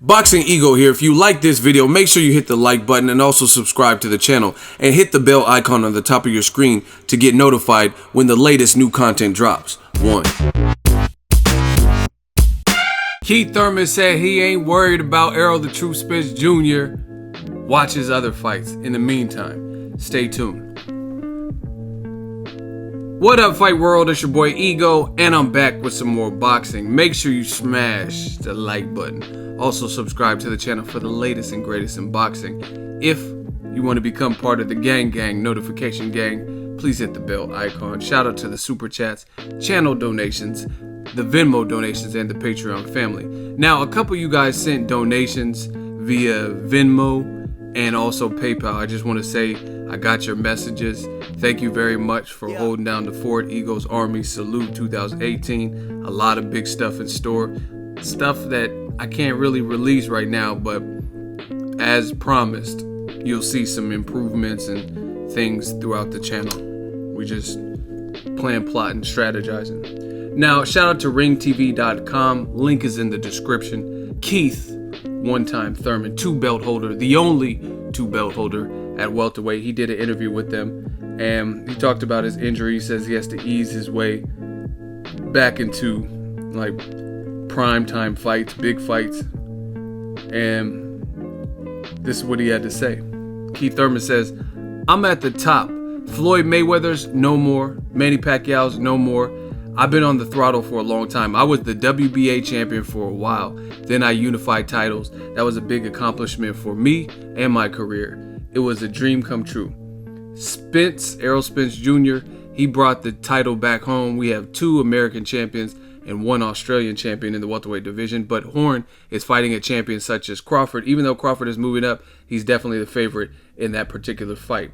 Boxing Ego here. If you like this video, make sure you hit the like button and also subscribe to the channel and hit the bell icon on the top of your screen to get notified when the latest new content drops. 1. Keith Thurman said he ain't worried about Errol the Truth Spence Jr. Watch his other fights. In the meantime, stay tuned. What up, Fight World? It's your boy Ego, and I'm back with some more boxing. Make sure you smash the like button. Also subscribe to the channel for the latest and greatest in boxing. If you want to become part of the gang notification gang, please hit the bell icon. Shout out to the super chats, channel donations, the Venmo donations, and the Patreon family. Now, a couple of you guys sent donations via Venmo and also PayPal. I just want to say I got your messages. Thank you very much for holding down the Fort. Eagles Army Salute 2018. A lot of big stuff in store. Stuff that I can't really release right now, but as promised, you'll see some improvements and things throughout the channel. We just plan, plotting, strategizing. Now, shout out to ringtv.com. Link is in the description. Keith, one-time Thurman, 2-belt holder, the only 2-belt holder at welterweight. He did an interview with them, and he talked about his injury. He says he has to ease his way back into like prime time fights, big fights, and this is what he had to say. Keith Thurman says, "I'm at the top. Floyd Mayweather's no more. Manny Pacquiao's no more. I've been on the throttle for a long time. I was the WBA champion for a while. Then I unified titles. That was a big accomplishment for me and my career. It was a dream come true." Spence, Errol Spence Jr., he brought the title back home. We have 2 American champions and 1 Australian champion in the welterweight division. But Horn is fighting a champion such as Crawford. Even though Crawford is moving up, he's definitely the favorite in that particular fight.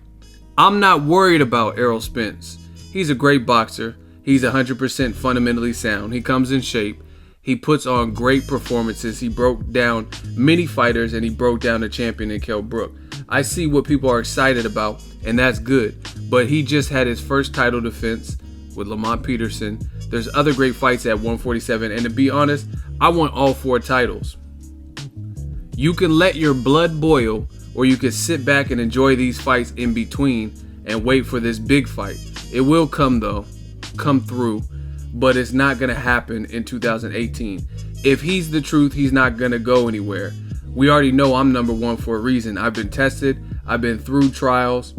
I'm not worried about Errol Spence. He's a great boxer. He's 100% fundamentally sound. He comes in shape. He puts on great performances. He broke down many fighters, and he broke down the champion in Kell Brook. I see what people are excited about, and that's good. But he just had his first title defense with Lamont Peterson. There's other great fights at 147, and to be honest, I want all 4 titles. You can let your blood boil, or you can sit back and enjoy these fights in between and wait for this big fight. It will come though. Come through, but it's not gonna happen in 2018. If he's the truth, he's not gonna go anywhere. We already know I'm number 1 for a reason. I've been tested. I've been through trials.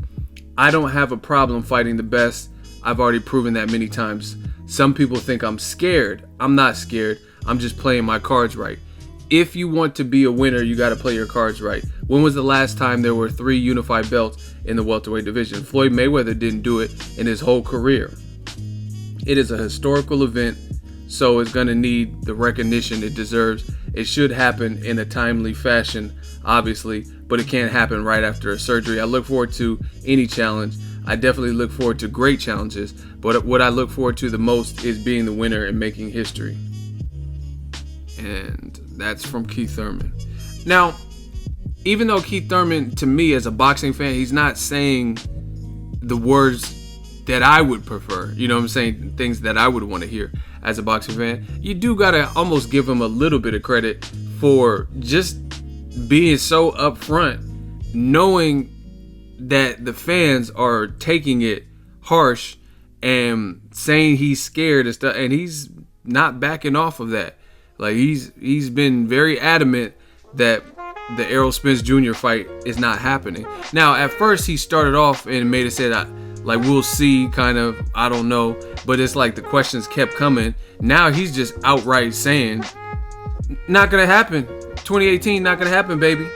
I don't have a problem fighting the best. I've already proven that many times. Some people think I'm scared. I'm not scared. I'm just playing my cards right. If you want to be a winner, you got to play your cards right. When was the last time there were 3 unified belts in the welterweight division? Floyd Mayweather didn't do it in his whole career. It is a historical event, so it's going to need the recognition it deserves. It should happen in a timely fashion, obviously, but it can't happen right after a surgery. I look forward to any challenge. I definitely look forward to great challenges, but what I look forward to the most is being the winner and making history. And that's from Keith Thurman. Now, even though Keith Thurman, to me as a boxing fan, he's not saying the words that I would prefer, you know what I'm saying, things that I would want to hear as a boxing fan, you do gotta almost give him a little bit of credit for just being so upfront, knowing that the fans are taking it harsh and saying he's scared and stuff, and he's not backing off of that. Like he's been very adamant that the Errol Spence Jr. fight is not happening. Now, at first he started off and made it say that, like, we'll see, kind of, I don't know, but it's like the questions kept coming. Now he's just outright saying, not gonna happen. 2018, not gonna happen, baby.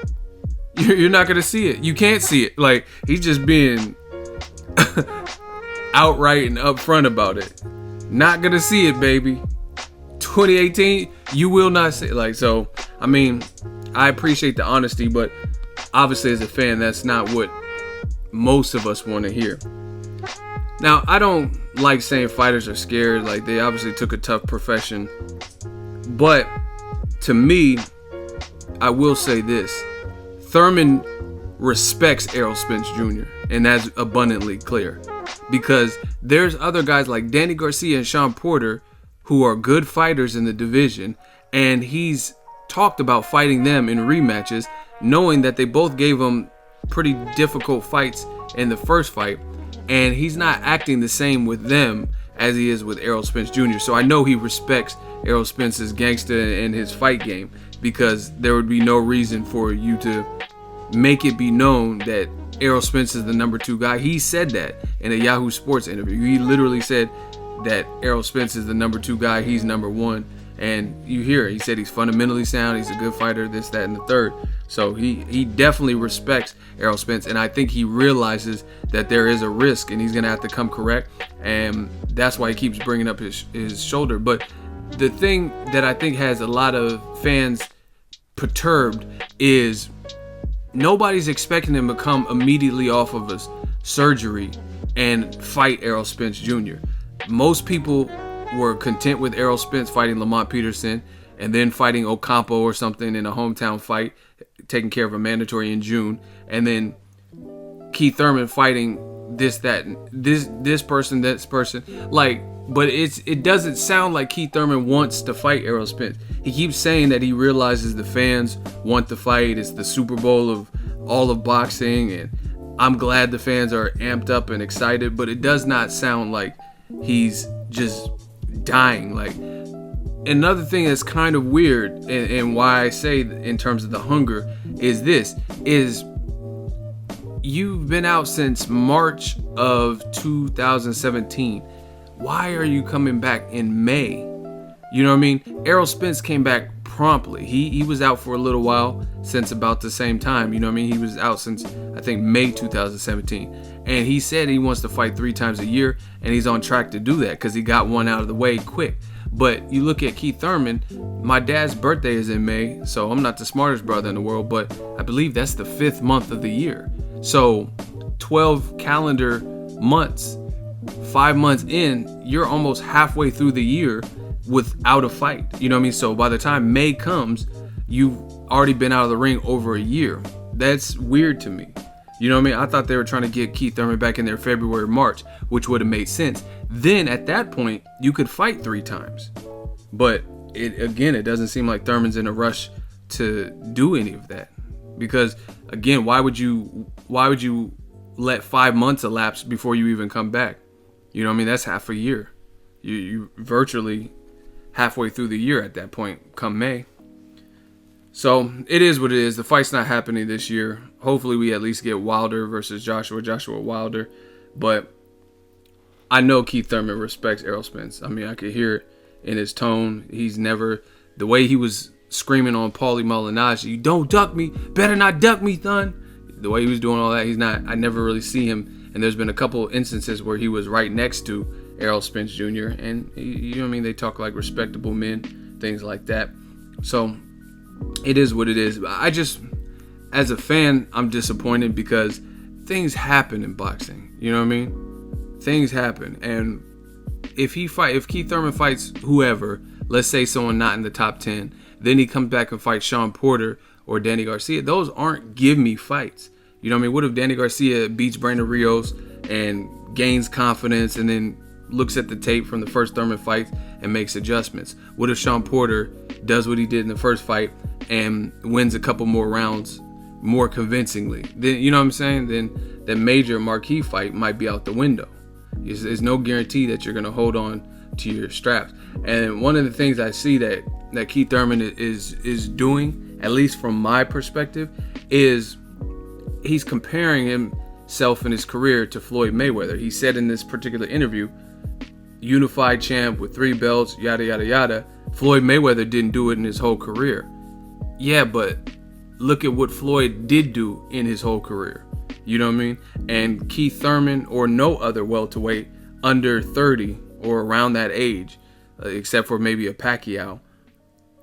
You're not gonna see it. You can't see it. Like, he's just being outright and upfront about it. Not gonna see it, baby. 2018, you will not see it. Like, so, I mean, I appreciate the honesty, but obviously as a fan, that's not what most of us want to hear. Now, I don't like saying fighters are scared. Like, they obviously took a tough profession. But to me, I will say this. Thurman respects Errol Spence Jr. And that's abundantly clear. Because there's other guys like Danny Garcia and Sean Porter who are good fighters in the division. And he's talked about fighting them in rematches, knowing that they both gave him pretty difficult fights in the first fight, and he's not acting the same with them as he is with Errol Spence Jr. So I know he respects Errol Spence's gangster and his fight game, because there would be no reason for you to make it be known that Errol Spence is the number 2 guy. He said that in a Yahoo Sports interview. He literally said that Errol Spence is the number 2 guy, he's number 1. And you hear it. He said he's fundamentally sound, he's a good fighter, this, that, and the third. So he definitely respects Errol Spence, and I think he realizes that there is a risk and he's going to have to come correct, and that's why he keeps bringing up his shoulder. But the thing that I think has a lot of fans perturbed is nobody's expecting him to come immediately off of a surgery and fight Errol Spence Jr. Most people were content with Errol Spence fighting Lamont Peterson and then fighting Ocampo or something in a hometown fight, taking care of a mandatory in June, and then Keith Thurman fighting this person. But it doesn't sound like Keith Thurman wants to fight Errol Spence. He keeps saying that he realizes the fans want the fight. It's the Super Bowl of all of boxing, and I'm glad the fans are amped up and excited, but it does not sound like he's just dying. Like, another thing that's kind of weird, and why I say in terms of the hunger is you've been out since March of 2017. Why are you coming back in May? You know what I mean? Errol Spence came back promptly. He was out for a little while, since about the same time. You know what I mean? He was out since, I think, May 2017. And he said he wants to fight 3 times a year, and he's on track to do that because he got one out of the way quick. But you look at Keith Thurman, my dad's birthday is in May, so I'm not the smartest brother in the world, but I believe that's the 5th month of the year. So 12 calendar months, 5 months in, you're almost halfway through the year without a fight. You know what I mean? So by the time May comes, you've already been out of the ring over a year. That's weird to me. You know what I mean? I thought they were trying to get Keith Thurman back in there February, March, which would have made sense. Then at that point, you could fight 3 times. But it doesn't seem like Thurman's in a rush to do any of that. Because again, why would you let 5 months elapse before you even come back? You know what I mean? That's half a year. You virtually halfway through the year at that point, come May. So it is what it is. The fight's not happening this year. Hopefully we at least get Wilder versus Joshua Wilder. But I know Keith Thurman respects Errol Spence. I mean, I could hear it in his tone. He's never, the way he was screaming on Paulie Malignaggi, "You don't duck me, better not duck me, son." The way he was doing all that, I never really see him. And there's been a couple instances where he was right next to Errol Spence Jr. And you know what I mean? They talk like respectable men, things like that. So it is what it is. I just, as a fan, I'm disappointed because things happen in boxing. You know what I mean? Things happen. And if Keith Thurman fights whoever, let's say someone not in the top 10, then he comes back and fights Sean Porter or Danny Garcia, those aren't give me fights. You know what I mean? What if Danny Garcia beats Brandon Rios and gains confidence and then looks at the tape from the first Thurman fight and makes adjustments? What if Sean Porter does what he did in the first fight and wins a couple more rounds more convincingly? Then, you know what I'm saying? Then that major marquee fight might be out the window. There's no guarantee that you're going to hold on to your straps. And one of the things I see that Keith Thurman is doing, at least from my perspective, is he's comparing himself in his career to Floyd Mayweather. He said in this particular interview, unified champ with 3 belts, yada, yada, yada. Floyd Mayweather didn't do it in his whole career. Yeah, but look at what Floyd did do in his whole career. You know what I mean? And Keith Thurman, or no other welterweight under 30 or around that age, except for maybe a Pacquiao,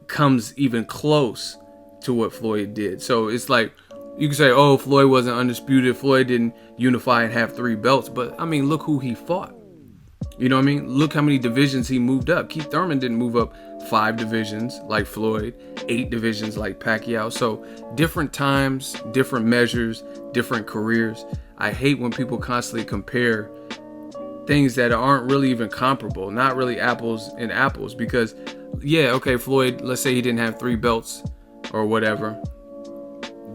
comes even close to what Floyd did. So it's like, you can say, oh, Floyd wasn't undisputed, Floyd didn't unify and have 3 belts, but I mean, look who he fought. You know what I mean? Look how many divisions he moved up. Keith Thurman didn't move up 5 divisions like Floyd, 8 divisions like Pacquiao. So different times, different measures, different careers. I hate when people constantly compare things that aren't really even comparable, not really apples and apples, because yeah, okay, Floyd, let's say he didn't have 3 belts or whatever,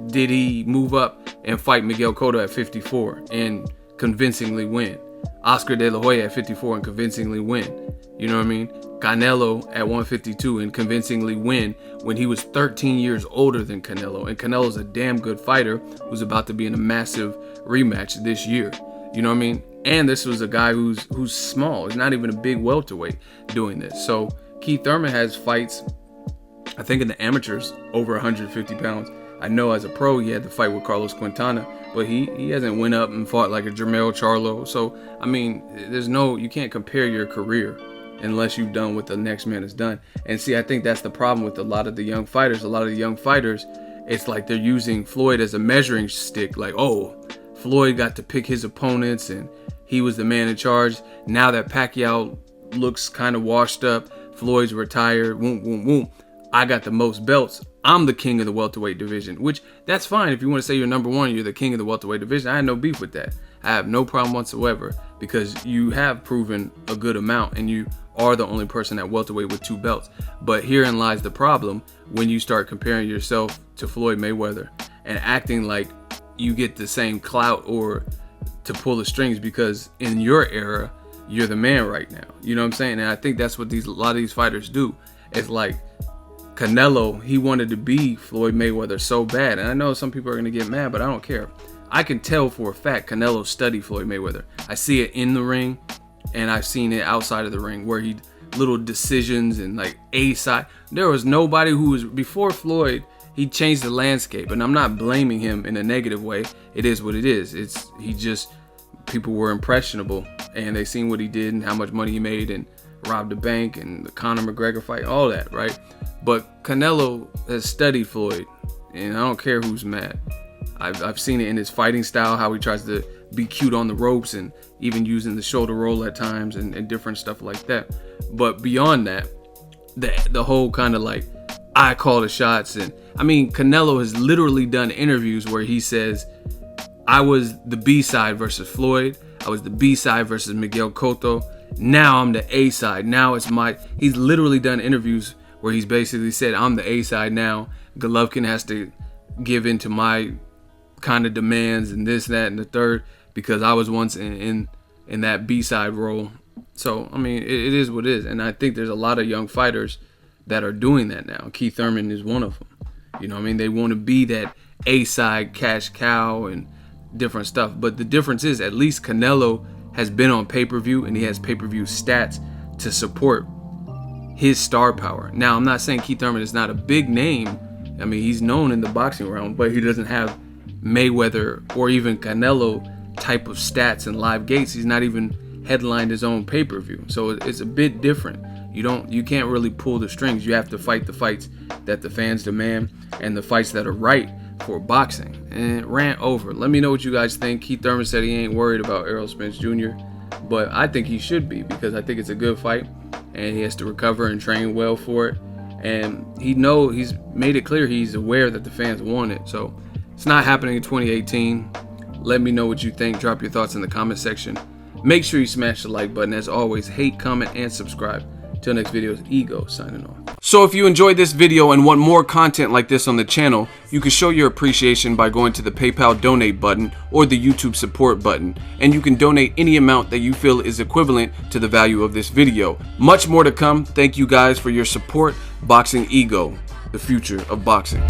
did he move up and fight Miguel Cotto at 54 and convincingly win? Oscar De La Hoya at 54 and convincingly win? You know what I mean? Canelo at 152 and convincingly win when he was 13 years older than Canelo. And Canelo's a damn good fighter who's about to be in a massive rematch this year. You know what I mean? And this was a guy who's small. He's not even a big welterweight doing this. So Keith Thurman has fights, I think, in the amateurs over 150 pounds. I know as a pro he had to fight with Carlos Quintana, but he hasn't went up and fought like a Jermell Charlo. So I mean, you can't compare your career unless you've done what the next man has done. And see, I think that's the problem with a lot of the young fighters. A lot of the young fighters, it's like they're using Floyd as a measuring stick. Like, oh, Floyd got to pick his opponents and he was the man in charge. Now that Pacquiao looks kind of washed up, Floyd's retired, boom, boom, boom, I got the most belts. I'm the king of the welterweight division, which that's fine. If you want to say you're number one, you're the king of the welterweight division. I have no beef with that. I have no problem whatsoever because you have proven a good amount and you are the only person at welterweight with 2 belts. But herein lies the problem when you start comparing yourself to Floyd Mayweather and acting like you get the same clout or to pull the strings because in your era, you're the man right now. You know what I'm saying? And I think that's what a lot of these fighters do. It's like Canelo, he wanted to be Floyd Mayweather so bad. And I know some people are going to get mad, but I don't care. I can tell for a fact Canelo studied Floyd Mayweather. I see it in the ring and I've seen it outside of the ring where he little decisions and like a side. There was nobody who was before Floyd. He changed the landscape, and I'm not blaming him in a negative way. It is what it is. People were impressionable and they seen what he did and how much money he made and robbed a bank and the Conor McGregor fight, all that, right? But Canelo has studied Floyd, and I don't care who's mad. I've seen it in his fighting style, how he tries to be cute on the ropes and even using the shoulder roll at times and different stuff like that. But beyond that, the whole kind of like, I call the shots. And I mean, Canelo has literally done interviews where he says, I was the B side versus Floyd. I was the B side versus Miguel Cotto. Now I'm the A side. Now it's he's literally done interviews where he's basically said, I'm the A side now. Golovkin has to give in to my kind of demands and this, that, and the third, because I was once in that B-side role. So, I mean, it is what it is. And I think there's a lot of young fighters that are doing that now. Keith Thurman is one of them. You know what I mean? They want to be that A-side cash cow and different stuff. But the difference is at least Canelo has been on pay-per-view and he has pay-per-view stats to support his star power. Now, I'm not saying Keith Thurman is not a big name. I mean, he's known in the boxing realm, but he doesn't have Mayweather or even Canelo type of stats and live gates. He's not even headlined his own pay-per-view, so it's a bit different. You can't really pull the strings. You have to fight the fights that the fans demand and the fights that are right for boxing. And rant over. Let me know what you guys think. Keith Thurman said he ain't worried about Errol Spence Jr., but I think he should be because I think it's a good fight and he has to recover and train well for it. And he's made it clear he's aware that the fans want it. So it's not happening in 2018. Let me know what you think. Drop your thoughts in the comment section. Make sure you smash the like button. As always, hate, comment, and subscribe. Till next video is Ego signing off. So if you enjoyed this video and want more content like this on the channel, you can show your appreciation by going to the PayPal donate button or the YouTube support button. And you can donate any amount that you feel is equivalent to the value of this video. Much more to come. Thank you guys for your support. Boxing Ego, the future of boxing.